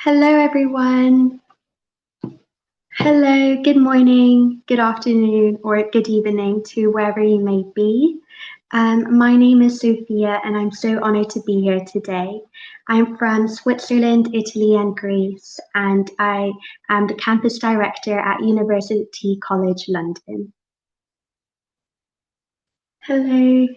Hello, everyone. Hello, good morning, good afternoon, or good evening to wherever you may be. My name is Sophia, and I'm so honored to be here today. I'm from Switzerland, Italy, and Greece, and I am the campus director at University College London. Hello.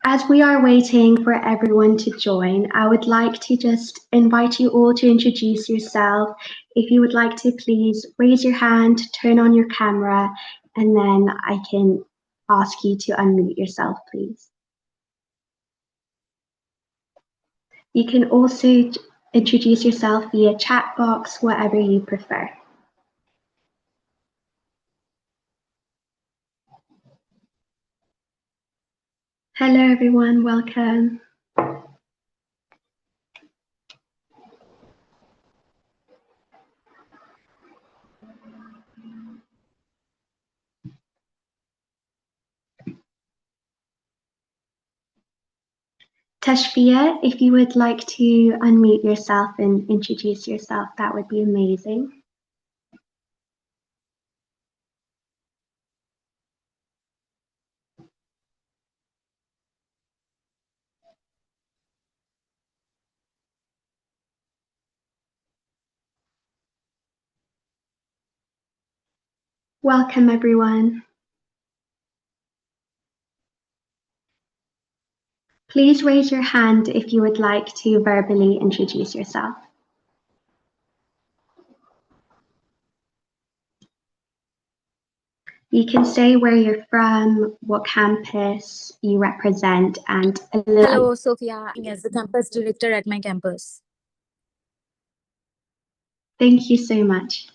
As we are waiting for everyone to join, I would like to just invite you all to introduce yourself. If you would like to, please raise your hand, turn on your camera, and then I can ask you to unmute yourself, please. You can also introduce yourself via chat box, whatever you prefer. Hello, everyone. Welcome. Tashfia, if you would like to unmute yourself and introduce yourself, that would be amazing. Welcome, everyone. Please raise your hand if you would like to verbally introduce yourself. You can say where you're from, what campus you represent, and a little. Hello, Sophia. I'm as the campus director at my campus. Thank you so much.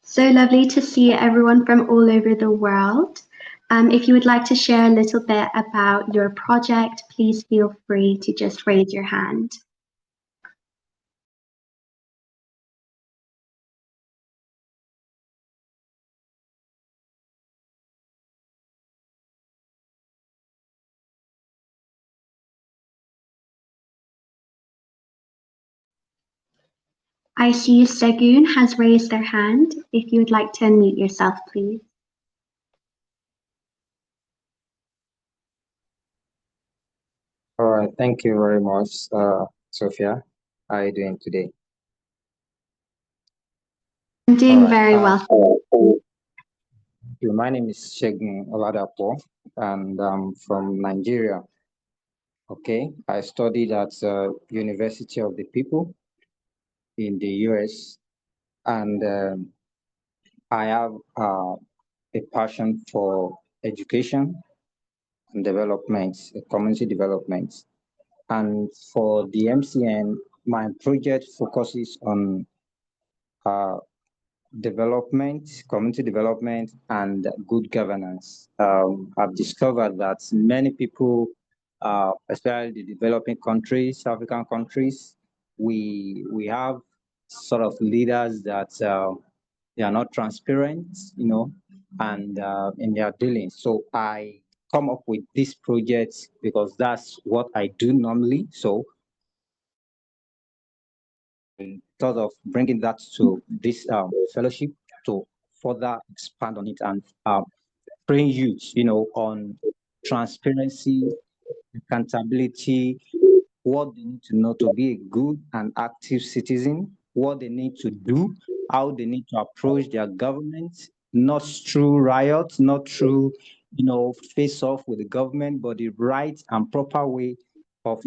So lovely to see everyone from all over the world. If you would like to share a little bit about your project, please feel free to just raise your hand. I see Segun has raised their hand. If you would like to unmute yourself, please. All right, thank you very much, Sophia. How are you doing today? I'm doing very well. My name is Segun Oladapo, and I'm from Nigeria. Okay, I studied at University of the People in the US, and I have a passion for education and development, community development. And for the MCN, my project focuses on development, community development, and good governance. I've discovered that many people, especially the developing countries, African countries, we have sort of leaders that they are not transparent, and in their dealings. So I come up with this project because that's what I do normally. So thought of bringing that to this fellowship to further expand on it and train youth, on transparency, accountability, what they need to know to be a good and active citizen, what they need to do, how they need to approach their government, not through riots, not through, face off with the government, but the right and proper way of,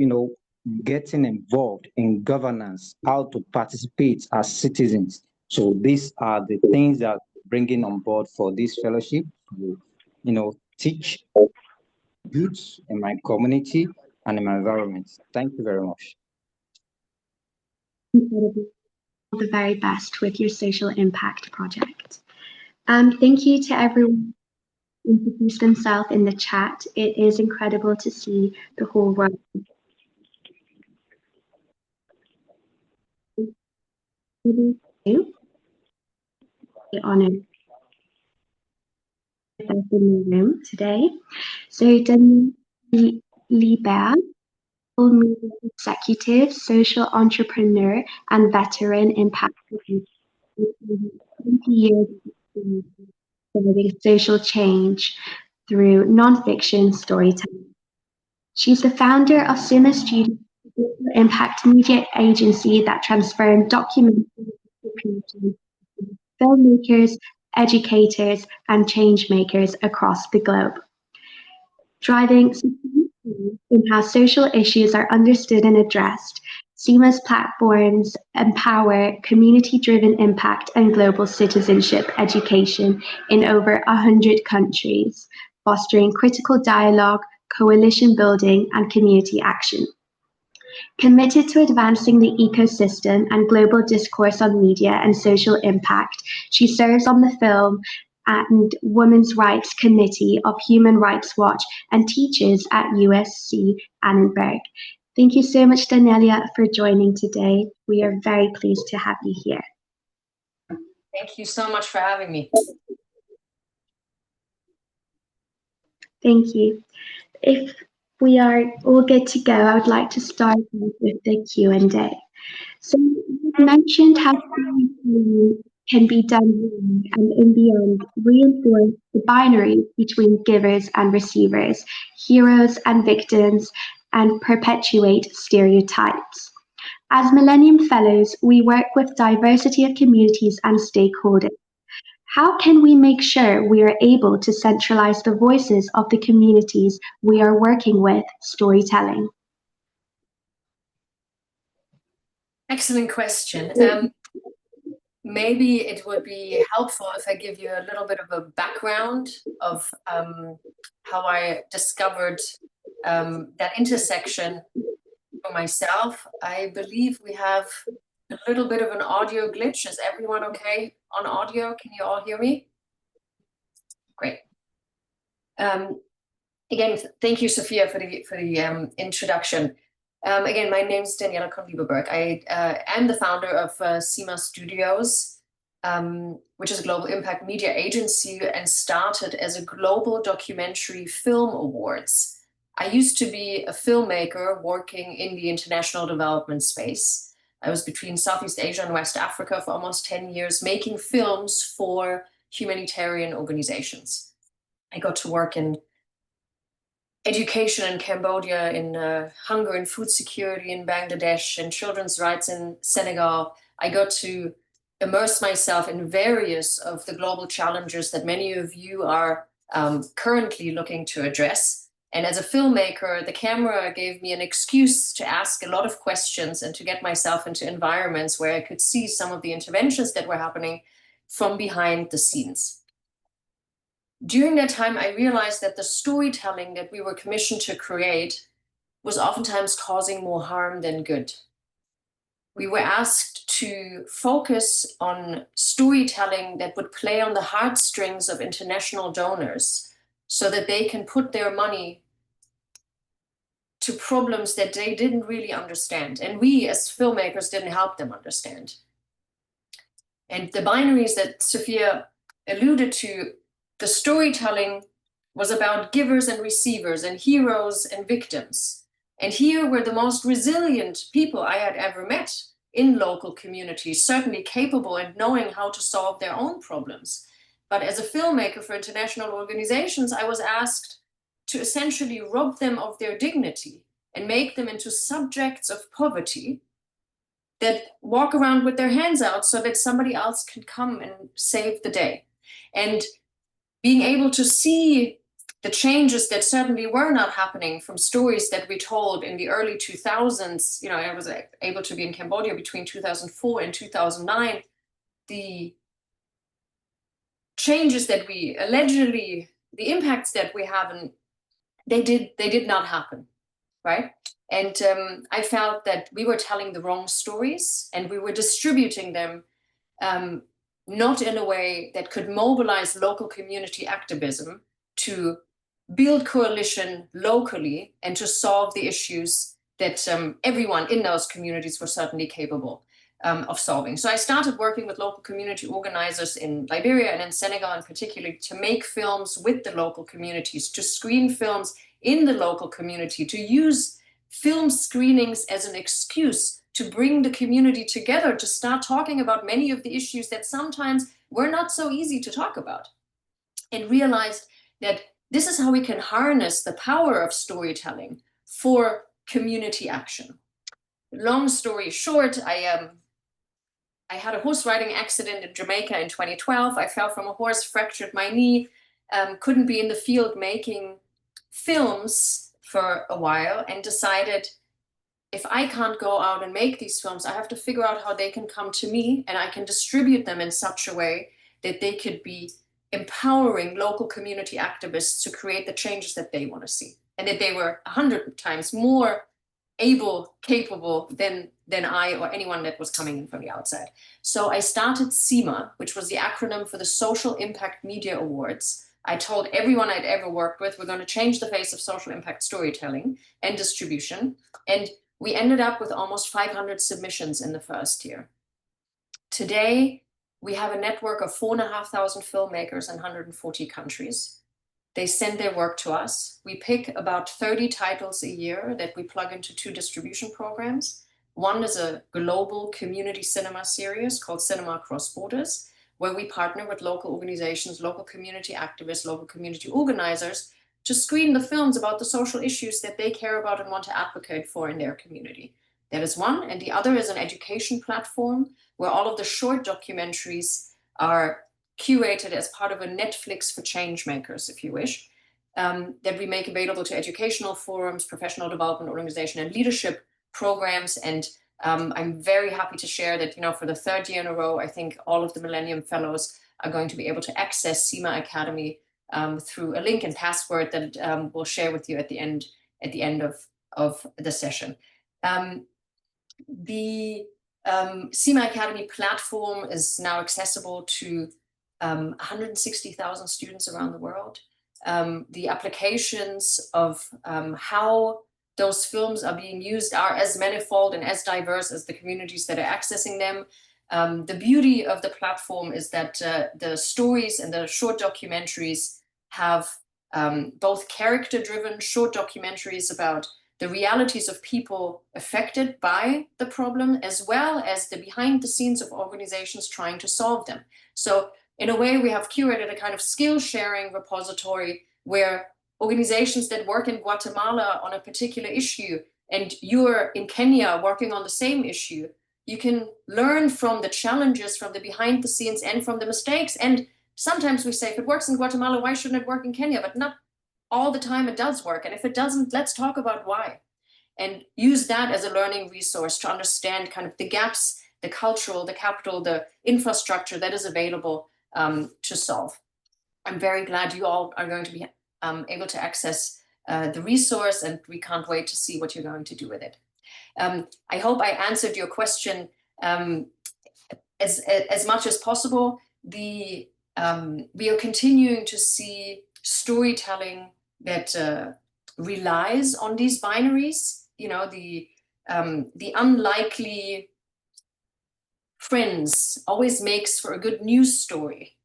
getting involved in governance, how to participate as citizens. So these are the things that bringing on board for this fellowship to, teach youth in my community and in my environment. Thank you very much. All the very best with your social impact project. Thank you to everyone. introduce themselves in the chat. It is incredible to see the whole world. Honored with us in the room today. So Daniela Lieberberg, media executive, social entrepreneur, and veteran impact leader, with 20 years of experience driving social change through nonfiction storytelling. She's the founder of Sima Studios, a global impact media agency that transformed documentary creators into filmmakers, educators, and change makers across the globe. Driving in how social issues are understood and addressed, SEMA's platforms empower community-driven impact and global citizenship education in over 100 countries, fostering critical dialogue, coalition building, and community action. Committed to advancing the ecosystem and global discourse on media and social impact, she serves on the Film and Women's Rights Committee of Human Rights Watch and teaches at USC Annenberg. Thank you so much, Daniela, for joining today. We are very pleased to have you here. Thank you so much for having me. Thank you. If we are all good to go, I would like to start with the Q&A. So you mentioned how can be done wrong and in the end reinforce the binary between givers and receivers, heroes and victims, and perpetuate stereotypes. As Millennium Fellows, we work with diversity of communities and stakeholders. How can we make sure we are able to centralize the voices of the communities we are working with storytelling? Excellent question. Maybe it would be helpful if I give you a little bit of a background of how I discovered that intersection for myself. I believe we have a little bit of an audio glitch. Is everyone okay on audio? Can you all hear me? Great. Again, thank you, Sophia, for the introduction. Again, my name is Daniela Kon Lieberberg. I am the founder of Sima Studios, which is a global impact media agency and started as a global documentary film awards. I used to be a filmmaker working in the international development space. I was between Southeast Asia and West Africa for almost 10 years, making films for humanitarian organizations. I got to work in education in Cambodia, in hunger and food security in Bangladesh, and children's rights in Senegal. I got to immerse myself in various of the global challenges that many of you are currently looking to address. And as a filmmaker, the camera gave me an excuse to ask a lot of questions and to get myself into environments where I could see some of the interventions that were happening from behind the scenes. During that time, I realized that the storytelling that we were commissioned to create was oftentimes causing more harm than good. We were asked to focus on storytelling that would play on the heartstrings of international donors so that they can put their money to problems that they didn't really understand. And we as filmmakers didn't help them understand. And the binaries that Sophia alluded to, the storytelling was about givers and receivers and heroes and victims. And here were the most resilient people I had ever met in local communities, certainly capable and knowing how to solve their own problems. But as a filmmaker for international organizations, I was asked to essentially rob them of their dignity and make them into subjects of poverty that walk around with their hands out so that somebody else can come and save the day. And being able to see the changes that certainly were not happening from stories that we told in the early 2000s, you know, I was able to be in Cambodia between 2004 and 2009, the changes that we allegedly, the impacts that we haven't, they did not happen, right? And I felt that we were telling the wrong stories and we were distributing them not in a way that could mobilize local community activism, to build coalition locally and to solve the issues that everyone in those communities were certainly capable of solving. So I started working with local community organizers in Liberia and in Senegal in particular to make films with the local communities, to screen films in the local community, to use film screenings as an excuse to bring the community together, to start talking about many of the issues that sometimes were not so easy to talk about, and realized that this is how we can harness the power of storytelling for community action. Long story short, I had a horse riding accident in Jamaica in 2012. I fell from a horse, fractured my knee, couldn't be in the field making films for a while, and decided if I can't go out and make these films, I have to figure out how they can come to me and I can distribute them in such a way that they could be empowering local community activists to create the changes that they want to see, and that they were 100 times more able, capable than I or anyone that was coming in from the outside. So I started SEMA, which was the acronym for the Social Impact Media Awards. I told everyone I'd ever worked with, we're going to change the face of social impact storytelling and distribution. And we ended up with almost 500 submissions in the first year. Today, we have a network of 4,500 filmmakers in 140 countries. They send their work to us. We pick about 30 titles a year that we plug into 2 distribution programs. One is a global community cinema series called Cinema Across Borders, where we partner with local organizations, local community activists, local community organizers to screen the films about the social issues that they care about and want to advocate for in their community. That is one. And the other is an education platform where all of the short documentaries are curated as part of a Netflix for change makers, if you wish, that we make available to educational forums, professional development organization, and leadership programs. And I'm very happy to share that, for the 3rd year in a row, I think all of the Millennium Fellows are going to be able to access SEMA Academy through a link and password that we'll share with you at the end of the session. The SEMA Academy platform is now accessible to 160,000 students around the world. The applications of how those films are being used are as manifold and as diverse as the communities that are accessing them. The beauty of the platform is that the stories and the short documentaries have both character-driven short documentaries about the realities of people affected by the problem, as well as the behind the scenes of organizations trying to solve them. So in a way, we have curated a kind of skill sharing repository where organizations that work in Guatemala on a particular issue, and you're in Kenya working on the same issue, you can learn from the challenges, from the behind the scenes, and from the mistakes. And sometimes we say, if it works in Guatemala, why shouldn't it work in Kenya? But not all the time it does work. And if it doesn't, let's talk about why. And use that as a learning resource to understand kind of the gaps, the cultural, the capital, the infrastructure that is available to solve. I'm very glad you all are going to be able to access the resource, and we can't wait to see what you're going to do with it. I hope I answered your question as much as possible. We are continuing to see storytelling that relies on these binaries, the unlikely friends always makes for a good news story.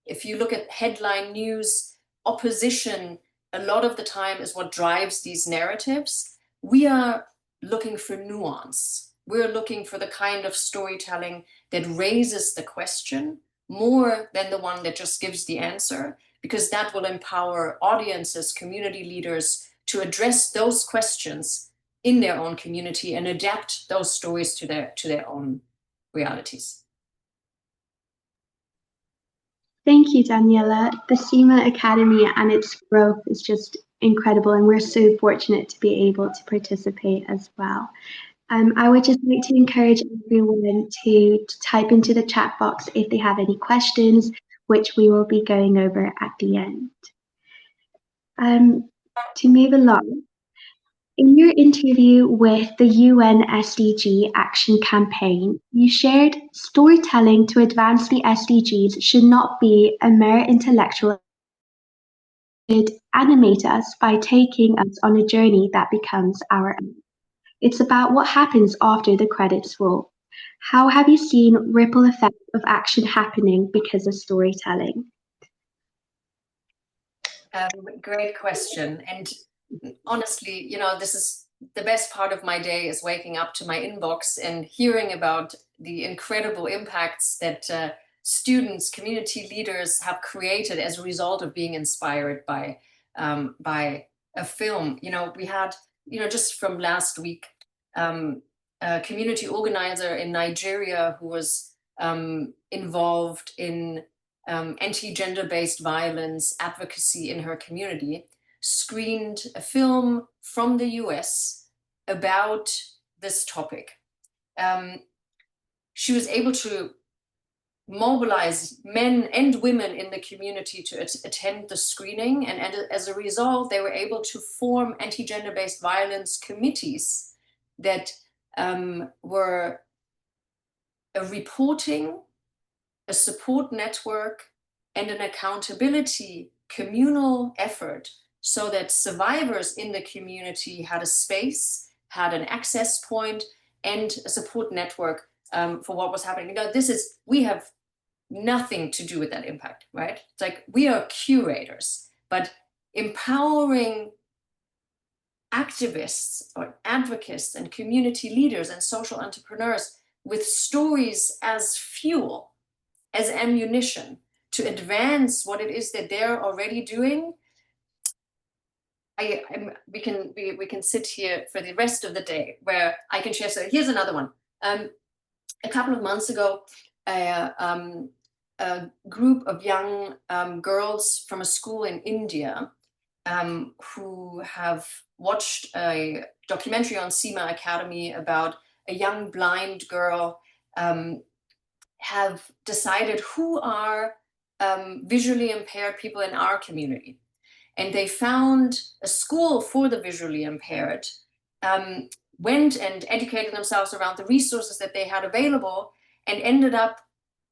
If you look at headline news, opposition, a lot of the time is what drives these narratives. We are looking for nuance. We're looking for the kind of storytelling that raises the question more than the one that just gives the answer, because that will empower audiences, community leaders to address those questions in their own community and adapt those stories to their own realities. Thank you, Daniela. The SEMA Academy and its growth is just incredible, and we're so fortunate to be able to participate as well. I would just like to encourage everyone to type into the chat box if they have any questions, which we will be going over at the end. To move along, in your interview with the UN SDG Action Campaign, you shared storytelling to advance the SDGs should not be a mere intellectual should animate us by taking us on a journey that becomes our own. It's about what happens after the credits roll. How have you seen ripple effects of action happening because of storytelling? Great question. And honestly, this is the best part of my day, is waking up to my inbox and hearing about the incredible impacts that students, community leaders have created as a result of being inspired by a film. We had, just from last week, a community organizer in Nigeria who was involved in anti-gender-based violence advocacy in her community, screened a film from the US about this topic. She was able to mobilize men and women in the community to attend the screening, and as a result, they were able to form anti-gender-based violence committees that were a reporting, a support network, and an accountability communal effort, so that survivors in the community had a space, had an access point, and a support network for what was happening. We have nothing to do with that impact, right? It's like we are curators, but empowering activists or advocates and community leaders and social entrepreneurs with stories as fuel, as ammunition to advance what it is that they're already doing. We can sit here for the rest of the day where I can share. So here's another one. A couple of months ago, a group of young girls from a school in India who have watched a documentary on SEMA Academy about a young blind girl, have decided who are visually impaired people in our community. And they found a school for the visually impaired, went and educated themselves around the resources that they had available, and ended up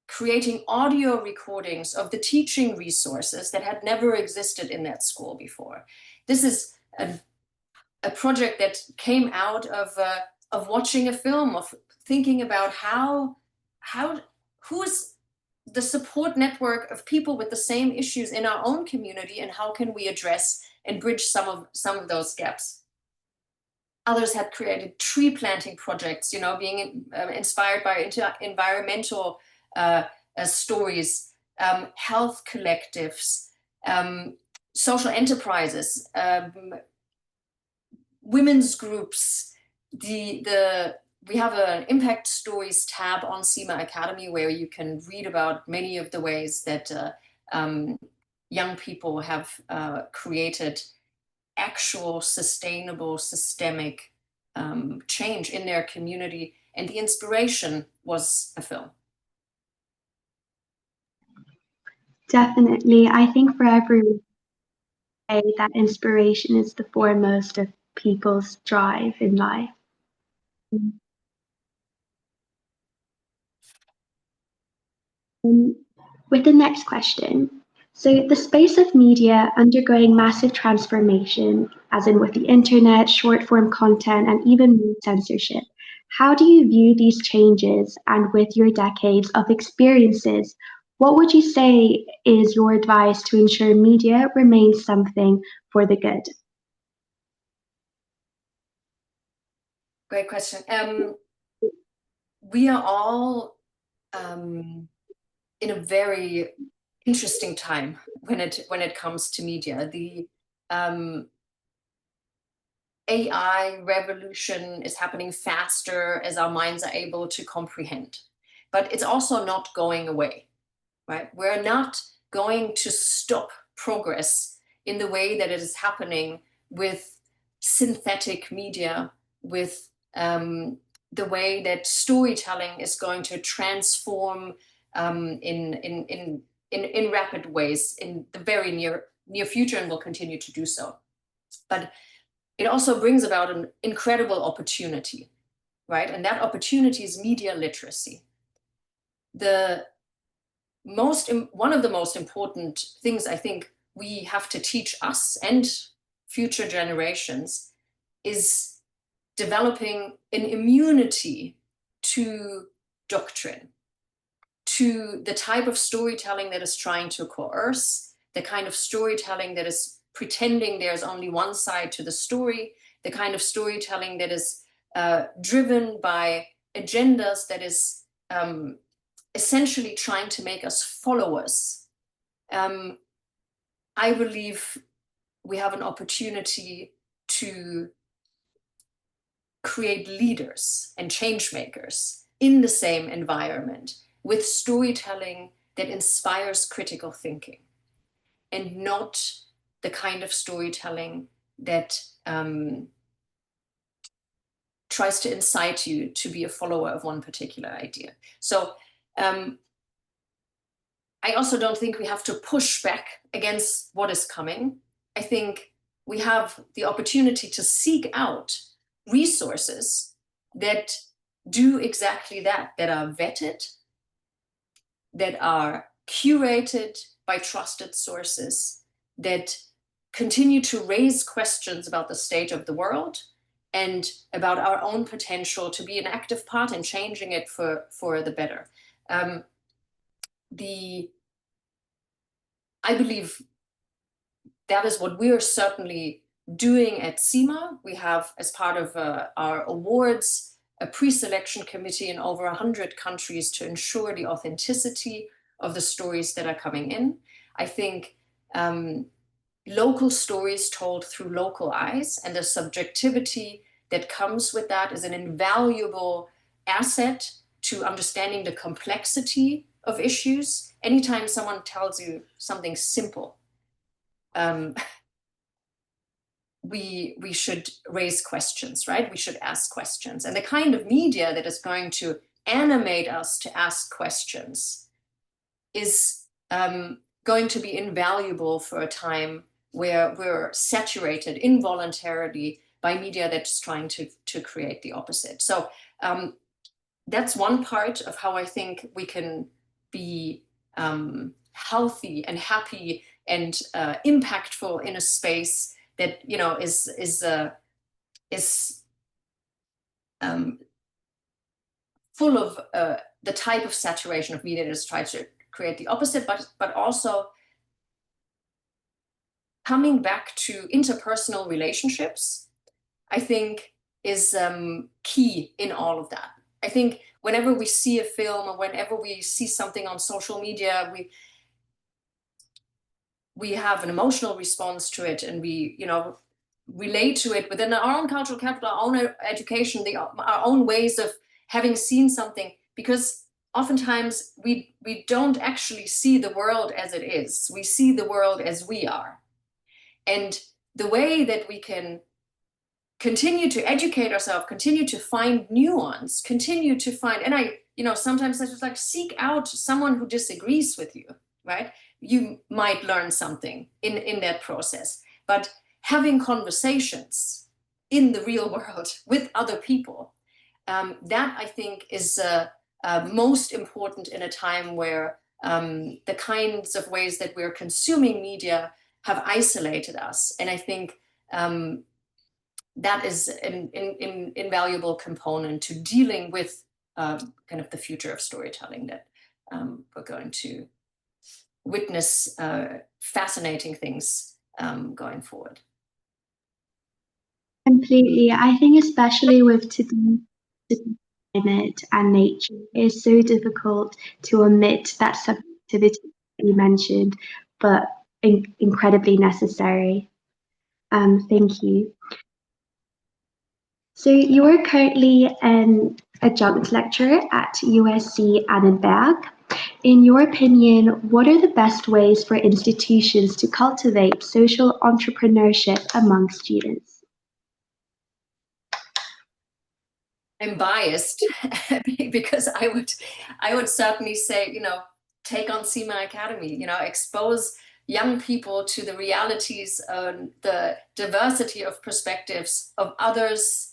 creating audio recordings of the teaching resources that had never existed in that school before. This is a project that came out of watching a film, of thinking about who is the support network of people with the same issues in our own community, and how can we address and bridge some of those gaps. Others had created tree planting projects, being inspired by environmental stories, health collectives, social enterprises, women's groups. We have an Impact Stories tab on SEMA Academy where you can read about many of the ways that young people have created actual sustainable systemic change in their community. And the inspiration was a film. Definitely. I think for everyone, that inspiration is the foremost of people's drive in life. With the next question. So the space of media undergoing massive transformation, as in with the internet, short form content, and even more censorship. How do you view these changes, and with your decades of experiences, what would you say is your advice to ensure media remains something for the good? Great question. We are all in a very interesting time when it comes to media. The AI revolution is happening faster as our minds are able to comprehend, but it's also not going away, right? We're not going to stop progress in the way that it is happening with synthetic media, with the way that storytelling is going to transform in rapid ways in the very near future, and will continue to do so. But it also brings about an incredible opportunity, right? And that opportunity is media literacy. One of the most important things, I think, we have to teach us and future generations is developing an immunity to doctrine, to the type of storytelling that is trying to coerce, the kind of storytelling that is pretending there's only one side to the story, the kind of storytelling that is driven by agendas that is essentially trying to make us followers. I believe we have an opportunity to create leaders and change makers in the same environment with storytelling that inspires critical thinking, and not the kind of storytelling that tries to incite you to be a follower of one particular idea. So I also don't think we have to push back against what is coming. I think we have the opportunity to seek out resources that do exactly that, that are vetted, that are curated by trusted sources, that continue to raise questions about the state of the world and about our own potential to be an active part in changing it for the better. I believe that is what we're certainly doing at CIMA. We have, as part of our awards, a pre-selection committee in over 100 countries to ensure the authenticity of the stories that are coming in. I think local stories told through local eyes and the subjectivity that comes with that is an invaluable asset to understanding the complexity of issues. Anytime someone tells you something simple, we should raise questions, right? We should ask questions. And the kind of media that is going to animate us to ask questions is going to be invaluable for a time where we're saturated involuntarily by media that's trying to create the opposite. So that's one part of how I think we can be healthy and happy and impactful in a space that is full of the type of saturation of media that is trying to create the opposite, but also coming back to interpersonal relationships, I think is key in all of that. I think whenever we see a film or whenever we see something on social media, we have an emotional response to it, and we relate to it within our own cultural capital, our own education, our own ways of having seen something, because oftentimes we don't actually see the world as it is. We see the world as we are. And the way that we can continue to educate ourselves, continue to find nuance, continue to find, and sometimes I just like seek out someone who disagrees with you, right? You might learn something in that process, but having conversations in the real world with other people, that I think is most important in a time where the kinds of ways that we're consuming media have isolated us. And I think that is an invaluable component to dealing with kind of the future of storytelling that we're going to witness fascinating things going forward. Completely. I think especially with today's climate and nature, it's so difficult to omit that subjectivity that you mentioned, but incredibly necessary. Thank you. So you are currently an adjunct lecturer at USC Annenberg. In your opinion, what are the best ways for institutions to cultivate social entrepreneurship among students? I'm biased because I would certainly say, take on CIMA Academy, expose young people to the realities and the diversity of perspectives of others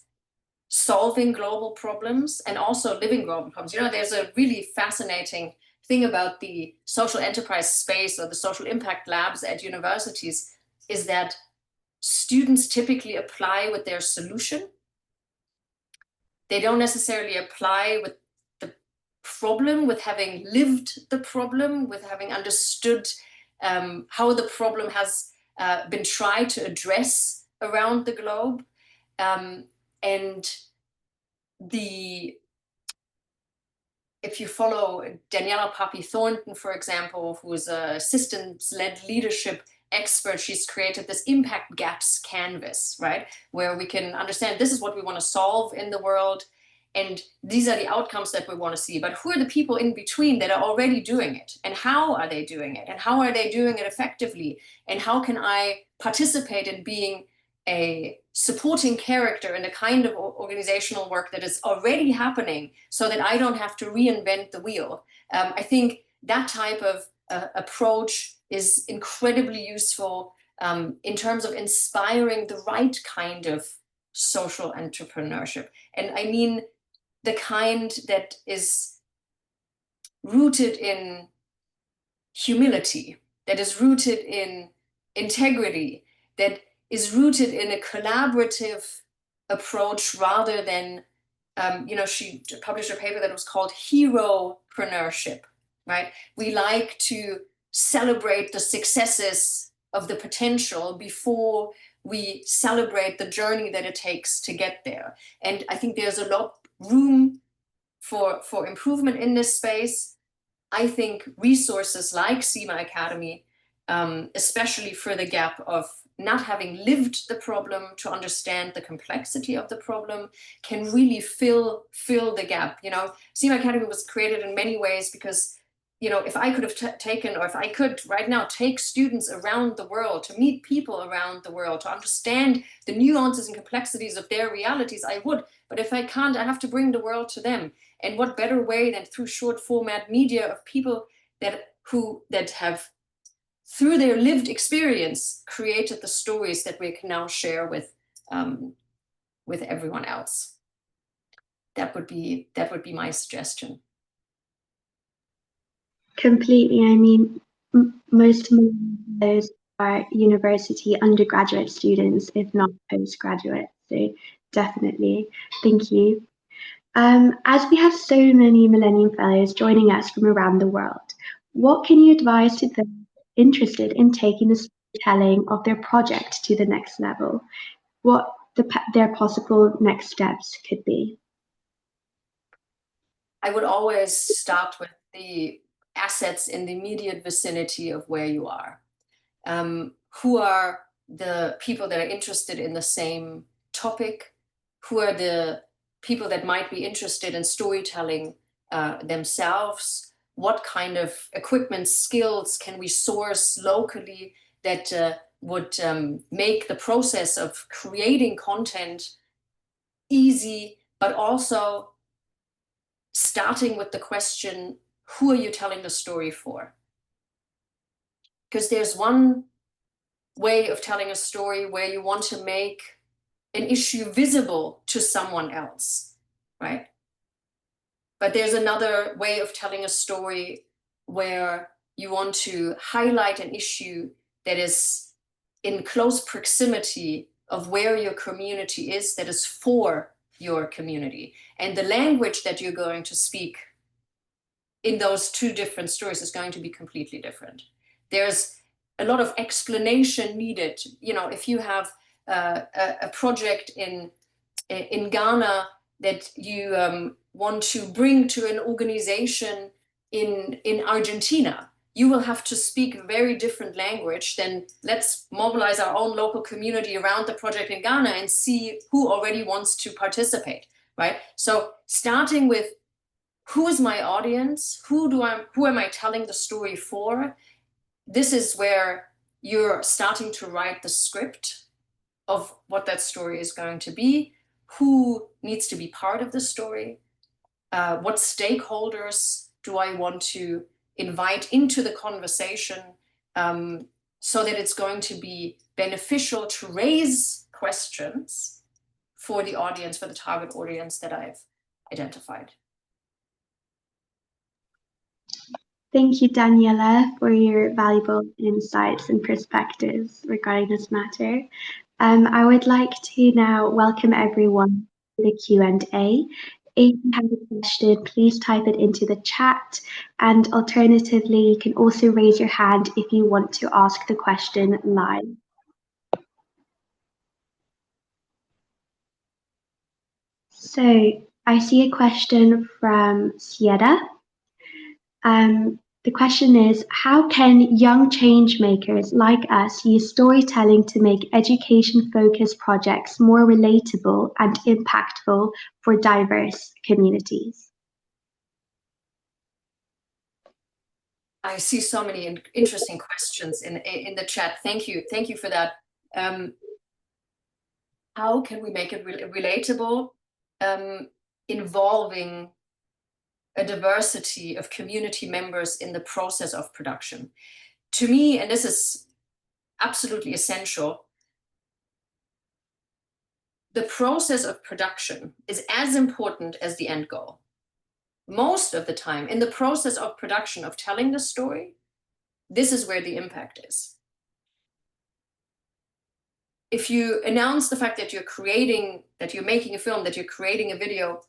solving global problems and also living global problems. There's a really fascinating thing about the social enterprise space or the social impact labs at universities is that students typically apply with their solution. They don't necessarily apply with the problem, with having lived the problem, with having understood how the problem has been tried to address around the globe. And if you follow Daniela Thornton, for example, who is a systems-led leadership expert, she's created this impact gaps canvas, right? Where we can understand this is what we want to solve in the world, and these are the outcomes that we want to see. But who are the people in between that are already doing it? And how are they doing it? And how are they doing it effectively? And how can I participate in being a supporting character in the kind of organizational work that is already happening so that I don't have to reinvent the wheel? I think that type of approach is incredibly useful in terms of inspiring the right kind of social entrepreneurship. And I mean the kind that is rooted in humility, that is rooted in integrity, that is rooted in a collaborative approach rather than, she published a paper that was called heropreneurship, right? We like to celebrate the successes of the potential before we celebrate the journey that it takes to get there. And I think there's a lot room for improvement in this space. I think resources like SEMA Academy, especially for the gap of not having lived the problem to understand the complexity of the problem, can really fill the gap. SEMA Academy was created in many ways because, if I could have taken, or if I could right now take students around the world to meet people around the world, to understand the nuances and complexities of their realities, I would. But if I can't, I have to bring the world to them. And what better way than through short format media of people that have, through their lived experience, created the stories that we can now share with everyone else. That would be my suggestion. Completely. I mean, most of those are university undergraduate students, if not postgraduate. So definitely, thank you. As we have so many Millennium Fellows joining us from around the world, what can you advise to those interested in taking the storytelling of their project to the next level? What their possible next steps could be? I would always start with the assets in the immediate vicinity of where you are. Who are the people that are interested in the same topic? Who are the people that might be interested in storytelling themselves? What kind of equipment, skills can we source locally that would make the process of creating content easy, but also starting with the question, who are you telling the story for? Because there's one way of telling a story where you want to make an issue visible to someone else, right? But there's another way of telling a story where you want to highlight an issue that is in close proximity of where your community is, that is for your community. And the language that you're going to speak in those two different stories is going to be completely different. There's a lot of explanation needed. If you have a project in Ghana that you want to bring to an organization in Argentina, you will have to speak a very different language than let's mobilize our own local community around the project in Ghana and see who already wants to participate, right? So starting with who is my audience? Who am I telling the story for? This is where you're starting to write the script of what that story is going to be. Who needs to be part of the story? What stakeholders do I want to invite into the conversation so that it's going to be beneficial to raise questions for the audience, for the target audience that I've identified. Thank you, Daniela, for your valuable insights and perspectives regarding this matter. I would like to now welcome everyone to the Q&A. If you have a question, please type it into the chat, and alternatively, you can also raise your hand if you want to ask the question live. So I see a question from Sierra. The question is, how can young change makers like us use storytelling to make education-focused projects more relatable and impactful for diverse communities? I see so many interesting questions in the chat. Thank you for that. How can we make it relatable, involving a diversity of community members in the process of production? To me, and this is absolutely essential, the process of production is as important as the end goal. Most of the time, in the process of production, of telling the story, this is where the impact is. If you announce the fact that you're making a film, that you're creating a video,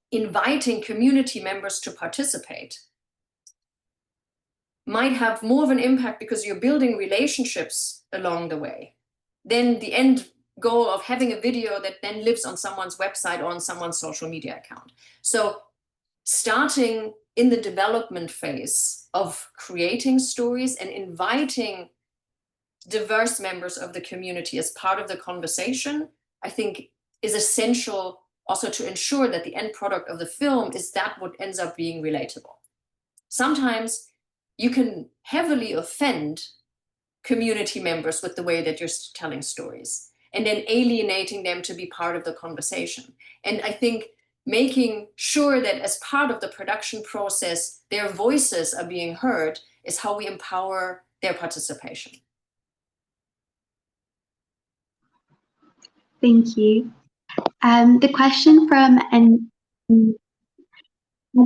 inviting community members to participate might have more of an impact because you're building relationships along the way than the end goal of having a video that then lives on someone's website or on someone's social media account. So starting in the development phase of creating stories and inviting diverse members of the community as part of the conversation, I think is essential also to ensure that the end product of the film is that what ends up being relatable. Sometimes you can heavily offend community members with the way that you're telling stories and then alienating them to be part of the conversation. And I think making sure that as part of the production process, their voices are being heard is how we empower their participation. Thank you. The question from as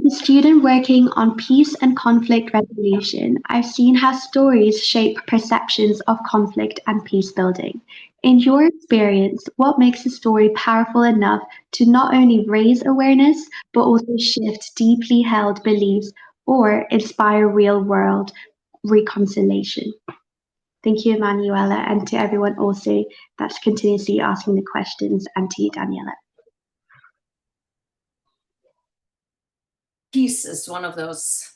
a student working on peace and conflict resolution, I've seen how stories shape perceptions of conflict and peace building. In your experience, what makes a story powerful enough to not only raise awareness, but also shift deeply held beliefs or inspire real-world reconciliation? Thank you, Emanuela, and to everyone also that's continuously asking the questions, and to you, Daniela. Peace is one of those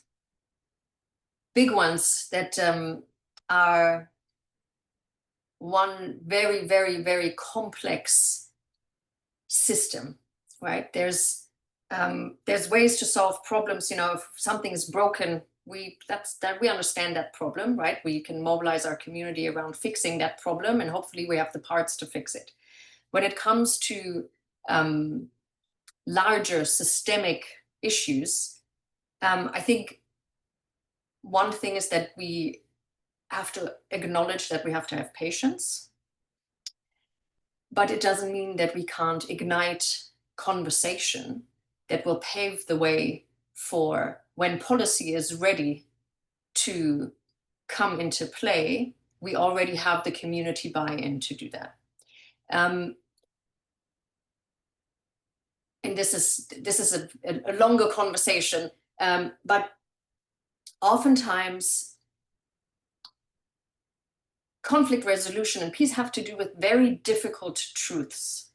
big ones that are one very, very, very complex system, right? There's ways to solve problems. You know, if something is broken, we understand that problem, right? We can mobilize our community around fixing that problem, and hopefully we have the parts to fix it. When it comes to larger systemic issues, I think one thing is that we have to acknowledge that we have to have patience, but it doesn't mean that we can't ignite conversation that will pave the way for when policy is ready to come into play, we already have the community buy-in to do that. And this is a longer conversation, but oftentimes conflict resolution and peace have to do with very difficult truths.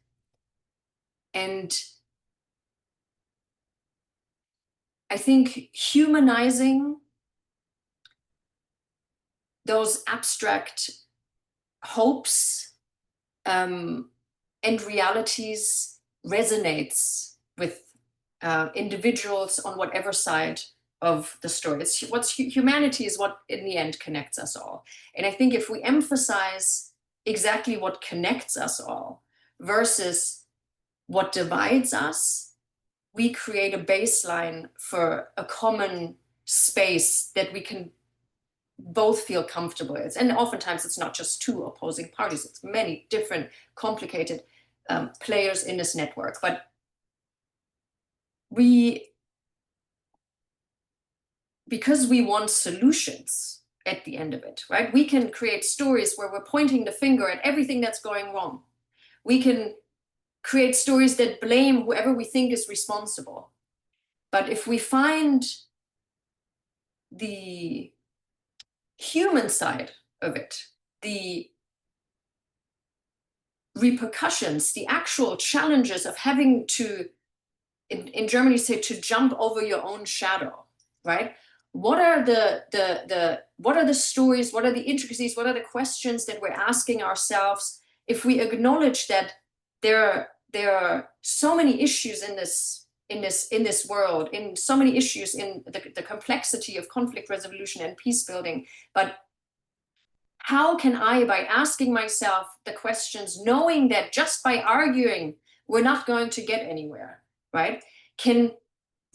And I think humanizing those abstract hopes and realities resonates with individuals on whatever side of the story. Humanity is what in the end connects us all. And I think if we emphasize exactly what connects us all versus what divides us, we create a baseline for a common space that we can both feel comfortable with. And oftentimes it's not just two opposing parties, it's many different complicated players in this network. But because we want solutions at the end of it, right? We can create stories where we're pointing the finger at everything that's going wrong. We can create stories that blame whoever we think is responsible. But if we find the human side of it, the repercussions, the actual challenges of having to, in Germany say, to jump over your own shadow, right? What are the stories, what are the intricacies, what are the questions that we're asking ourselves if we acknowledge that there are so many issues in this world, in so many issues in the complexity of conflict resolution and peace building, but how can I, by asking myself the questions, knowing that just by arguing, we're not going to get anywhere, right? Can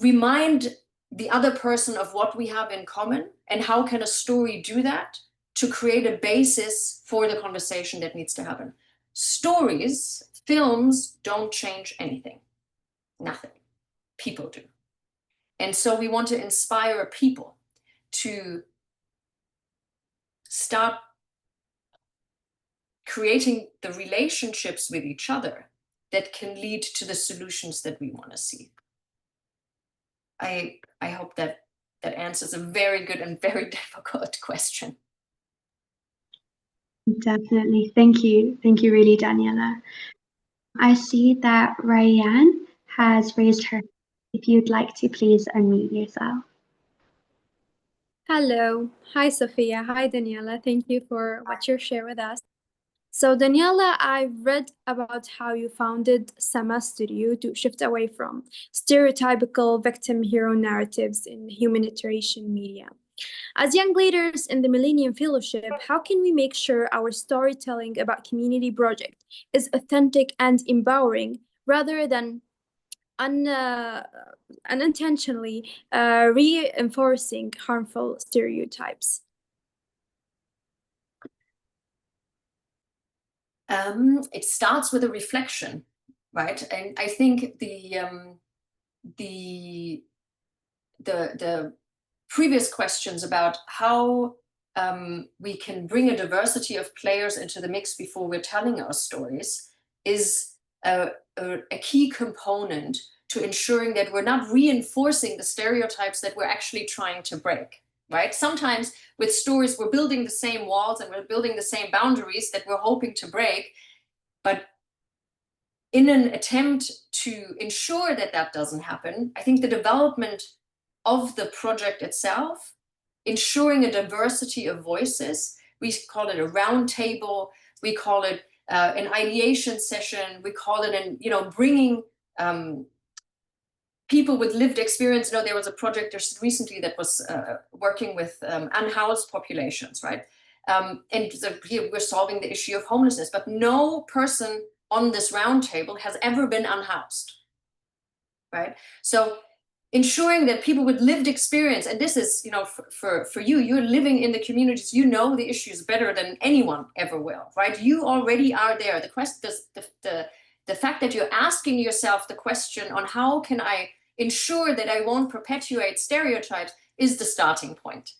remind the other person of what we have in common, and how can a story do that to create a basis for the conversation that needs to happen? Stories, films don't change anything, nothing. People do. And so we want to inspire people to start creating the relationships with each other that can lead to the solutions that we want to see. I hope that answers a very good and very difficult question. Definitely. Thank you. Thank you, really, Daniela. I see that Ryan has raised her hand. If you'd like to, please unmute yourself. Hello. Hi, Sophia. Hi, Daniela. Thank you for what you share with us. So, Daniela, I've read about how you founded Sama Studio to shift away from stereotypical victim-hero narratives in humanitarian media. As young leaders in the Millennium Fellowship, how can we make sure our storytelling about community project is authentic and empowering, rather than unintentionally reinforcing harmful stereotypes? It starts with a reflection, right? And I think the previous questions about how we can bring a diversity of players into the mix before we're telling our stories is a key component to ensuring that we're not reinforcing the stereotypes that we're actually trying to break, right? Sometimes with stories, we're building the same walls and we're building the same boundaries that we're hoping to break. But in an attempt to ensure that that doesn't happen, I think the development of the project itself, ensuring a diversity of voices, we call it a round table, we call it an ideation session, we call it bringing people with lived experience. There was a project just recently that was working with unhoused populations, right? And so here we're solving the issue of homelessness, but no person on this roundtable has ever been unhoused, right? So ensuring that people with lived experience, and this is, for you, you're living in the communities, you know the issues better than anyone ever will, right? You already are there. The fact that you're asking yourself the question on how can I ensure that I won't perpetuate stereotypes is the starting point.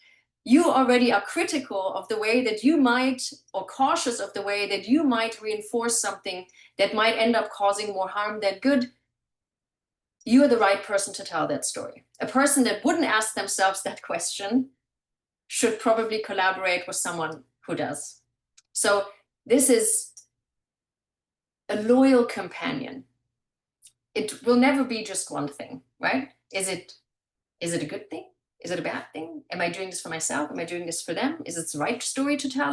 You already are critical of the way that you might, or cautious of the way that you might reinforce something that might end up causing more harm than good. You are the right person to tell that story. A person that wouldn't ask themselves that question should probably collaborate with someone who does. So this is a loyal companion. It will never be just one thing, right? Is it a good thing? Is it a bad thing? Am I doing this for myself? Am I doing this for them? Is it the right story to tell?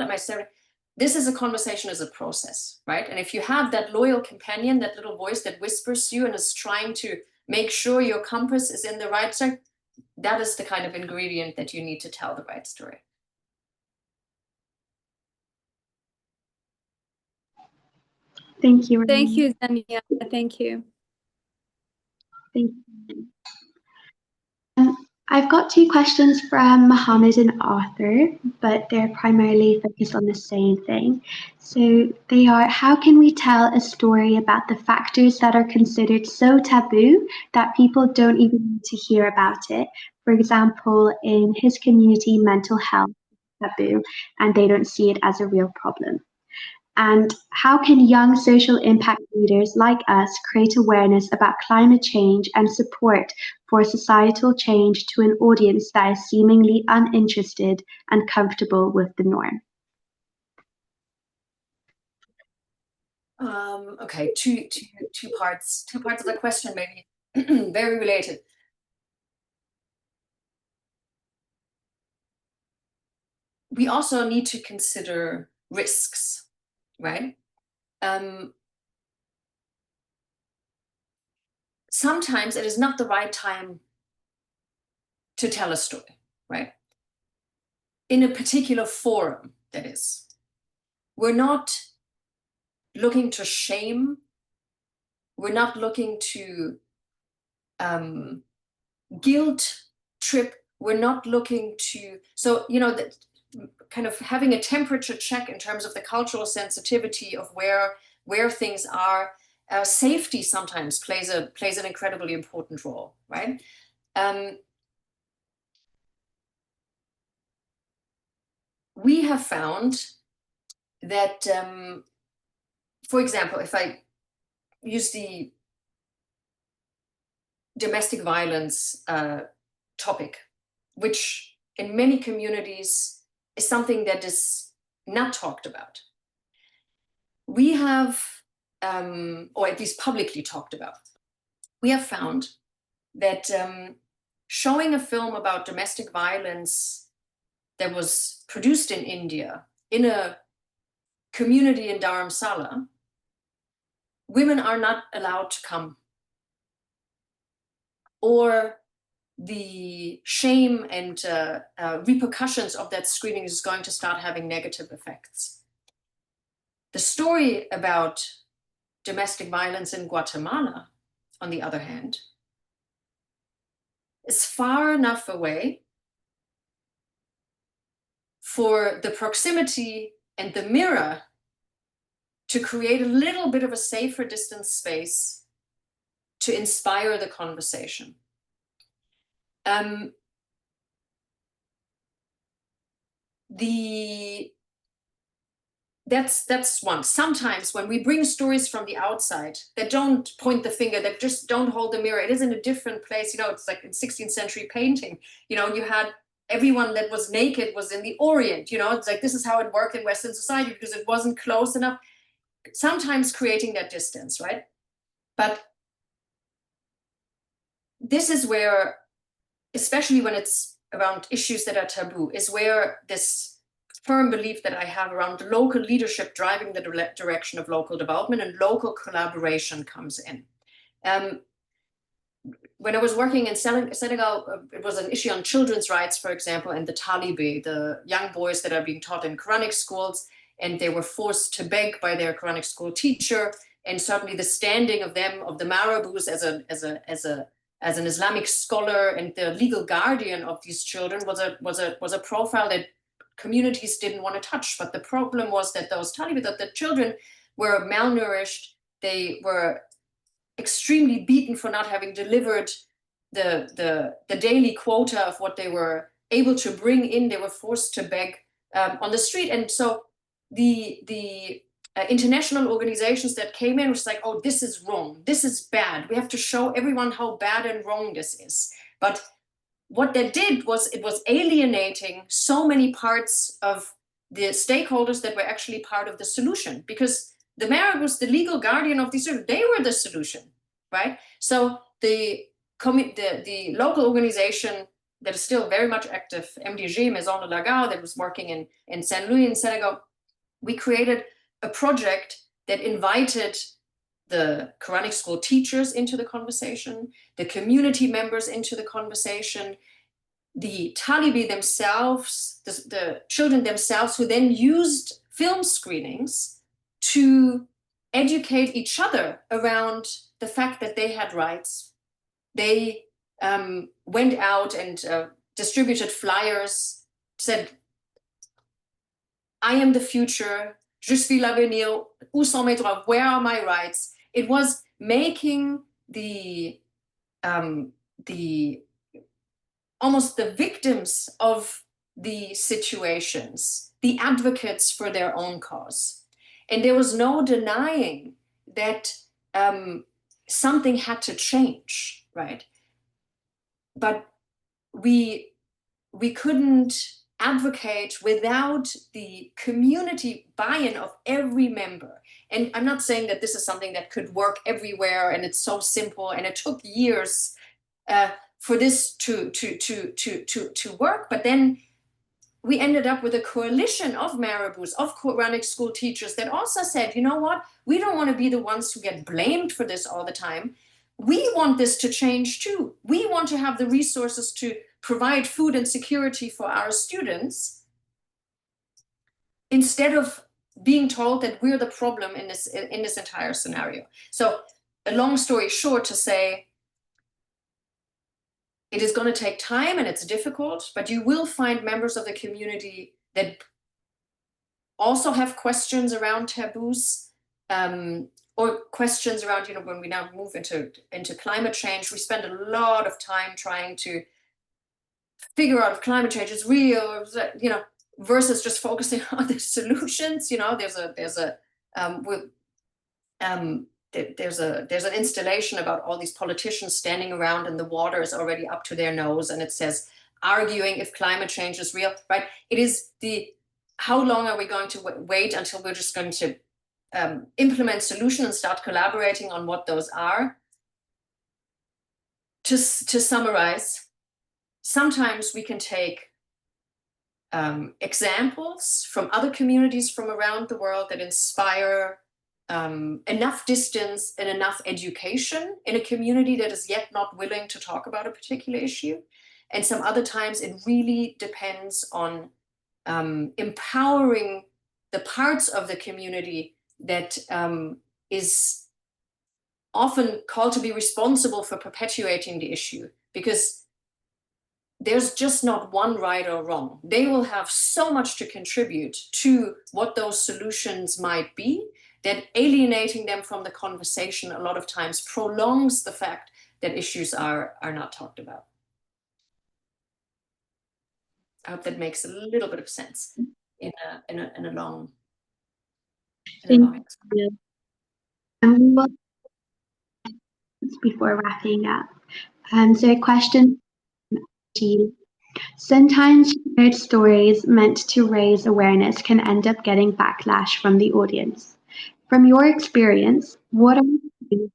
This is a conversation, is a process, right? And if you have that loyal companion, that little voice that whispers to you and is trying to make sure your compass is in the right side, that is the kind of ingredient that you need to tell the right story. Thank you. Thank you, Daniela. Thank you. Thank you. I've got two questions from Mohammed and Arthur, but they're primarily focused on the same thing. So they are, how can we tell a story about the factors that are considered so taboo that people don't even need to hear about it, For example, in his community, mental health is taboo, and they don't see it as a real problem. And how can young social impact leaders like us create awareness about climate change and support for societal change to an audience that is seemingly uninterested and comfortable with the norm? Okay, two parts of the question, maybe very related. We also need to consider risks, right? Sometimes it is not the right time to tell a story, right? In a particular forum, that is. We're not looking to shame. We're not looking to guilt trip. We're not looking to, so, you know, that kind of having a temperature check in terms of the cultural sensitivity of where things are. Safety sometimes plays an incredibly important role, right? We have found that, for example, if I use the domestic violence topic, which in many communities is something that is not talked about. We have, or at least publicly talked about, we have found that showing a film about domestic violence that was produced in India in a community in Dharamsala, women are not allowed to come. Or the shame and repercussions of that screening is going to start having negative effects. The story about domestic violence in Guatemala, on the other hand, is far enough away for the proximity and the mirror to create a little bit of a safer distance space to inspire the conversation. That's one. Sometimes when we bring stories from the outside that don't point the finger, that just don't hold the mirror, it is in a different place. You know, it's like in 16th century painting, you know, you had everyone that was naked was in the Orient, you know, it's like this is how it worked in Western society because it wasn't close enough. Sometimes creating that distance, right? But this is where, especially when it's around issues that are taboo, is where this firm belief that I have around local leadership driving the direction of local development and local collaboration comes in. When I was working in Senegal, it was an issue on children's rights, for example, and the Talibé, the young boys that are being taught in Quranic schools, and they were forced to beg by their Quranic school teacher, and certainly the standing of them, of the Marabouts as an Islamic scholar and the legal guardian of these children was a profile that communities didn't want to touch. But the problem was that those Talibé, that the children were malnourished, they were extremely beaten for not having delivered the daily quota of what they were able to bring in. They were forced to beg on the street. And so the international organizations that came in was like, oh, this is wrong, this is bad, we have to show everyone how bad and wrong this is. But what that did was it was alienating so many parts of the stakeholders that were actually part of the solution, because the mayor was the legal guardian of these children. They were the solution, right? So the local organization that is still very much active, MDG, Maison de la Gare, that was working in Saint Louis in Senegal, we created a project that invited the Quranic school teachers into the conversation, the community members into the conversation, the Talibé themselves, the children themselves, who then used film screenings to educate each other around the fact that they had rights. They went out and distributed flyers, said, I am the future, je suis l'avenir, où sont mes droits, where are my rights? It was making the almost the victims of the situations, the advocates for their own cause. And there was no denying that something had to change, right? But we couldn't advocate without the community buy-in of every member. And I'm not saying that this is something that could work everywhere and it's so simple, and it took years for this to work. But then we ended up with a coalition of marabouts, of Quranic school teachers that also said, you know what, we don't want to be the ones who get blamed for this all the time. We want this to change too. We want to have the resources to provide food and security for our students, instead of being told that we're the problem in this entire scenario. So a long story short to say, it is going to take time and it's difficult, but you will find members of the community that also have questions around taboos, or questions around, you know, when we now move into climate change, we spend a lot of time trying to figure out if climate change is real, you know, versus just focusing on the solutions. You know, there's an installation about all these politicians standing around and the water is already up to their nose, and it says arguing if climate change is real, right? It is how long are we going to wait until we're just going to implement solutions and start collaborating on what those are? To summarize, sometimes we can take examples from other communities from around the world that inspire enough distance and enough education in a community that is yet not willing to talk about a particular issue. And some other times it really depends on empowering the parts of the community that is often called to be responsible for perpetuating the issue, because there's just not one right or wrong. They will have so much to contribute to what those solutions might be, that alienating them from the conversation a lot of times prolongs the fact that issues are not talked about. I hope that makes a little bit of sense in a long explanation. And well, before wrapping up, so a question to you. Sometimes shared stories meant to raise awareness can end up getting backlash from the audience. From your experience, what are you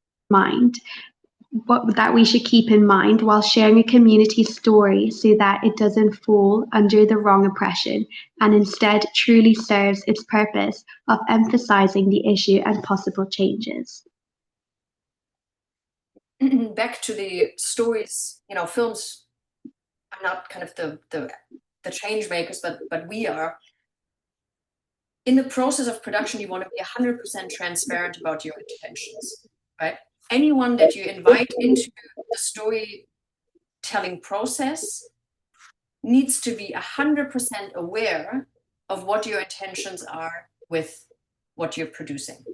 that we should keep in mind while sharing a community story so that it doesn't fall under the wrong impression and instead truly serves its purpose of emphasizing the issue and possible changes? Back to the stories, you know, films are not kind of the change makers, but we are. In the process of production, you want to be 100% transparent about your intentions, right? Anyone that you invite into the storytelling process needs to be 100% aware of what your intentions are with what you're producing.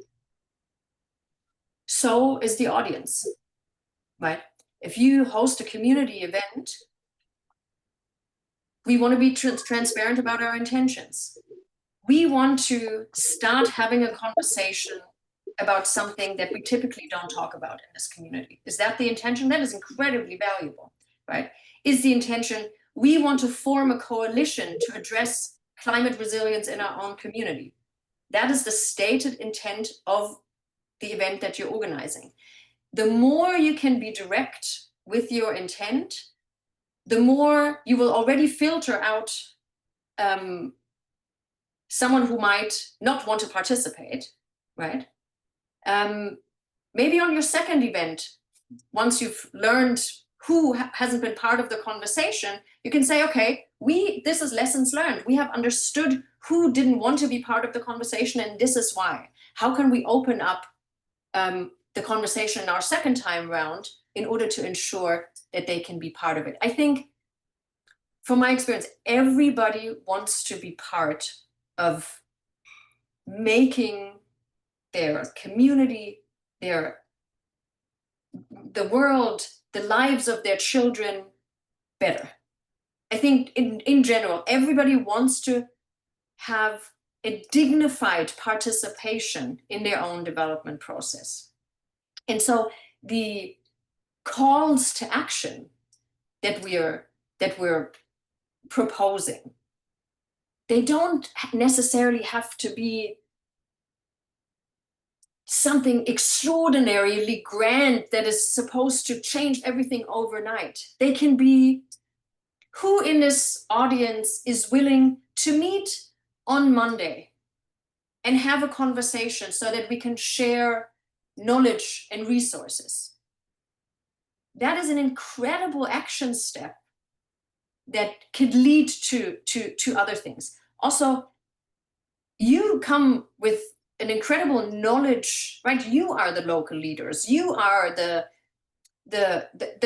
So is the audience, right? If you host a community event, we want to be transparent about our intentions. We want to start having a conversation about something that we typically don't talk about in this community. Is that the intention? That is incredibly valuable, right? Is the intention, we want to form a coalition to address climate resilience in our own community. That is the stated intent of the event that you're organizing. The more you can be direct with your intent, the more you will already filter out someone who might not want to participate, right? Maybe on your second event, once you've learned who hasn't been part of the conversation, you can say, okay, this is lessons learned. We have understood who didn't want to be part of the conversation, and this is why. How can we open up the conversation in our second time round in order to ensure that they can be part of it? I think, from my experience, everybody wants to be part of making their community, the world, the lives of their children better, I think in general, everybody wants to have a dignified participation in their own development process. And so the calls to action that we're proposing, they don't necessarily have to be something extraordinarily grand that is supposed to change everything overnight. They can be, who in this audience is willing to meet on Monday and have a conversation so that we can share knowledge and resources? That is an incredible action step that could lead to other things. Also, you come with an incredible knowledge, right? You are the local leaders. You are the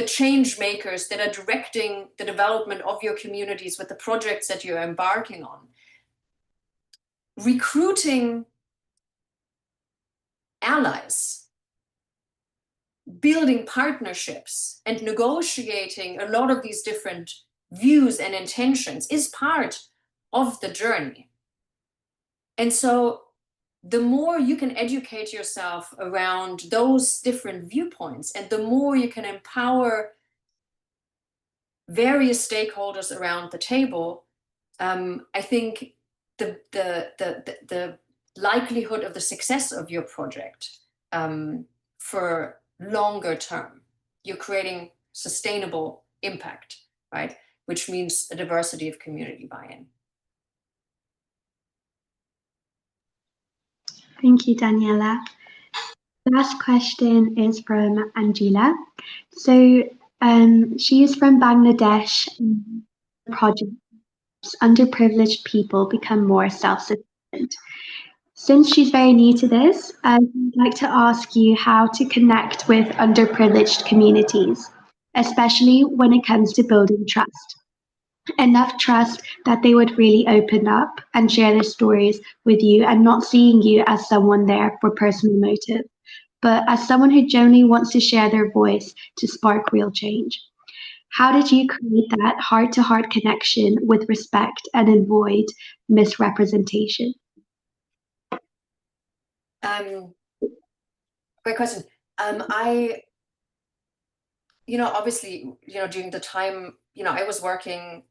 change makers that are directing the development of your communities with the projects that you're embarking on. Recruiting allies, building partnerships, and negotiating a lot of these different views and intentions is part of the journey. And so the more you can educate yourself around those different viewpoints, and the more you can empower various stakeholders around the table, I think the likelihood of the success of your project for longer term, you're creating sustainable impact, right? Which means a diversity of community buy-in. Thank you, Daniela. Last question is from Angela. So she is from Bangladesh. Project underprivileged people become more self-sufficient. Since she's very new to this, I'd like to ask you how to connect with underprivileged communities, especially when it comes to building trust. Enough trust that they would really open up and share their stories with you, and not seeing you as someone there for personal motive, but as someone who genuinely wants to share their voice to spark real change. How did you create that heart-to-heart connection with respect and avoid misrepresentation? Great question. Obviously, during the time, I was working,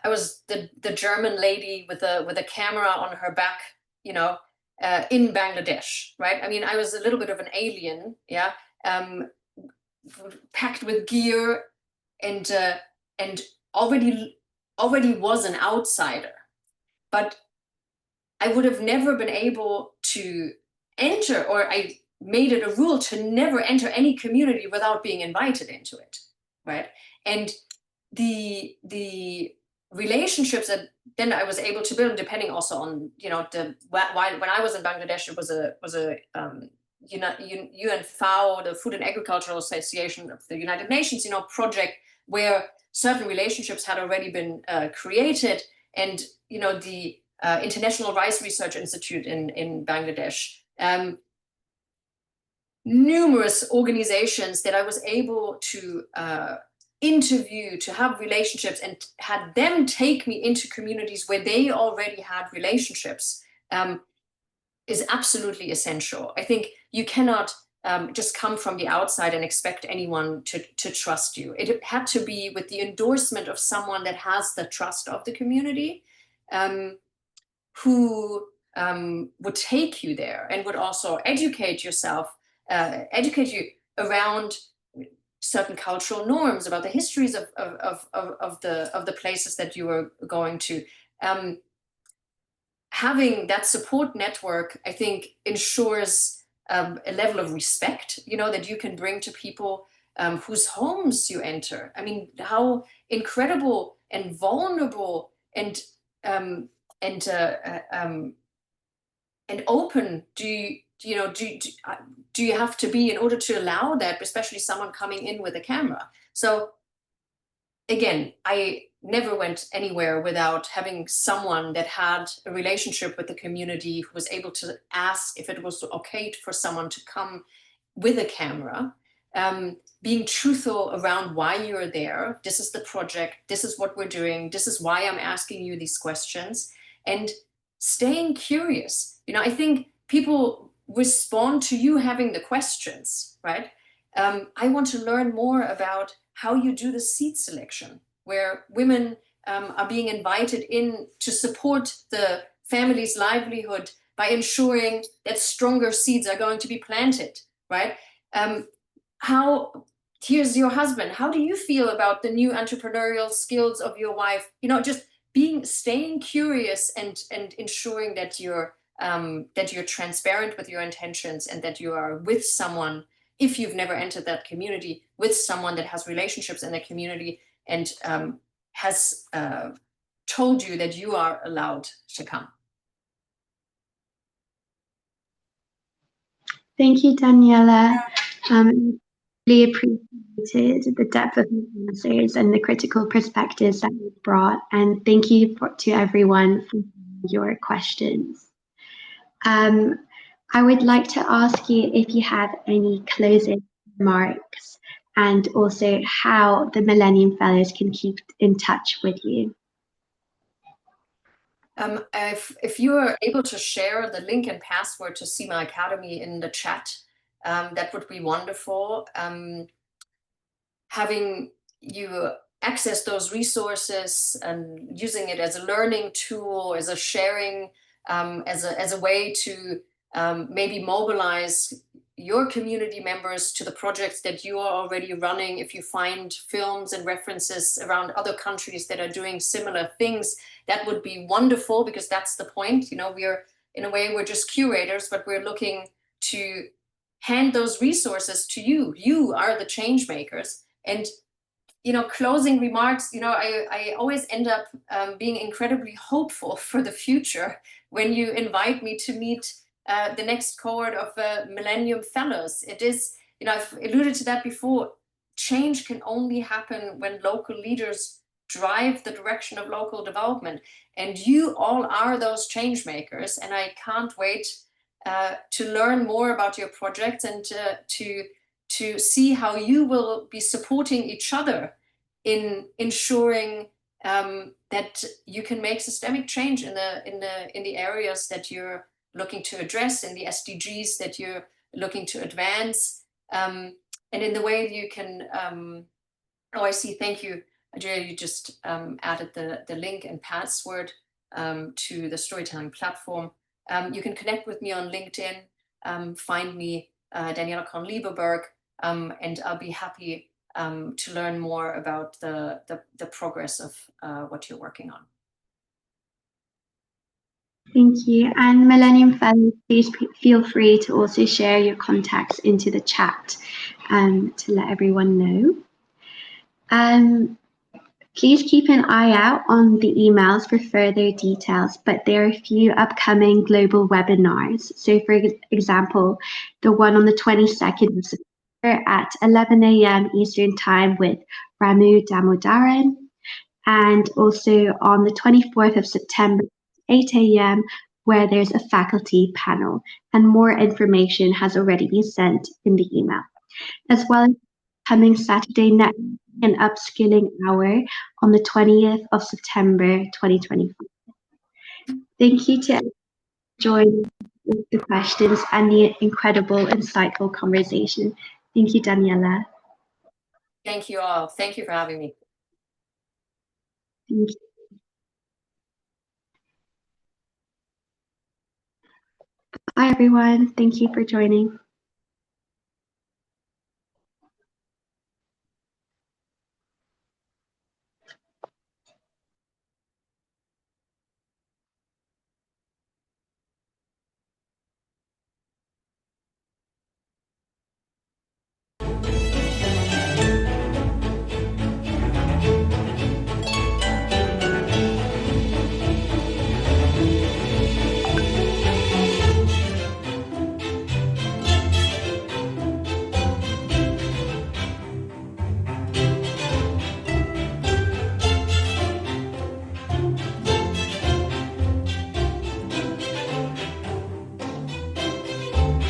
I was the German lady with a camera on her back, in Bangladesh, right? I mean, I was a little bit of an alien, yeah, packed with gear, and already was an outsider. But I would have never been able to enter, or I made it a rule to never enter any community without being invited into it, right? And the relationships that then I was able to build, depending also on when I was in Bangladesh, it was a UNFAO, the Food and Agricultural Association of the United Nations, project where certain relationships had already been created, and the International Rice Research Institute in Bangladesh, numerous organizations that I was able to interview, to have relationships, and had them take me into communities where they already had relationships, is absolutely essential. I think you cannot just come from the outside and expect anyone to trust you. It had to be with the endorsement of someone that has the trust of the community, who would take you there and would also educate you around certain cultural norms, about the histories of the places that you are going to. Having that support network, I think, ensures a level of respect, that you can bring to people whose homes you enter. I mean, how incredible and vulnerable and open do you have to be in order to allow that, especially someone coming in with a camera? So again, I never went anywhere without having someone that had a relationship with the community, who was able to ask if it was okay for someone to come with a camera. being truthful around why you're there. This is the project. This is what we're doing. This is why I'm asking you these questions. And staying curious. You know, I think people respond to you having the questions, right? I want to learn more about how you do the seed selection, where women are being invited in to support the family's livelihood by ensuring that stronger seeds are going to be planted, right? Here's your husband. How do you feel about the new entrepreneurial skills of your wife? You know, just staying curious and ensuring that you're transparent with your intentions, and that you are with someone, if you've never entered that community, with someone that has relationships in the community and has told you that you are allowed to come. Thank you, Daniela. Really appreciated the depth of your answers and the critical perspectives that you brought. And thank you to everyone for your questions. I would like to ask you if you have any closing remarks, and also how the Millennium Fellows can keep in touch with you. If you are able to share the link and password to CIMA Academy in the chat, that would be wonderful. Having you access those resources and using it as a learning tool, as a sharing, as a way to maybe mobilize your community members to the projects that you are already running. If you find films and references around other countries that are doing similar things, that would be wonderful, because that's the point. You know, in a way, we're just curators, but we're looking to hand those resources to you. You are the change makers. And, you know, closing remarks, you know, I always end up being incredibly hopeful for the future when you invite me to meet the next cohort of Millennium Fellows. It is, you know, I've alluded to that before. Change can only happen when local leaders drive the direction of local development. And you all are those change makers. And I can't wait to learn more about your projects, and to see how you will be supporting each other in ensuring that you can make systemic change in the areas that you're looking to address, in the SDGs that you're looking to advance, and in the way you can. Oh, I see. Thank you, Andrea. You just added the link and password to the storytelling platform. You can connect with me on LinkedIn. Find me, Daniela Kon Lieberberg. And I'll be happy to learn more about the progress of what you're working on. Thank you. And Millennium Fellows, please feel free to also share your contacts into the chat to let everyone know. Please keep an eye out on the emails for further details, but there are a few upcoming global webinars. So for example, the one on the 22nd of September at 11 a.m. Eastern Time with Ramu Damodaran, and also on the 24th of September, 8 a.m., where there's a faculty panel, and more information has already been sent in the email, as well as coming Saturday night and upskilling hour on the 20th of September 2025. Thank you to everyone for joining with the questions and the incredible, insightful conversation. Thank you, Daniela. Thank you all. Thank you for having me. Thank you. Bye, everyone. Thank you for joining.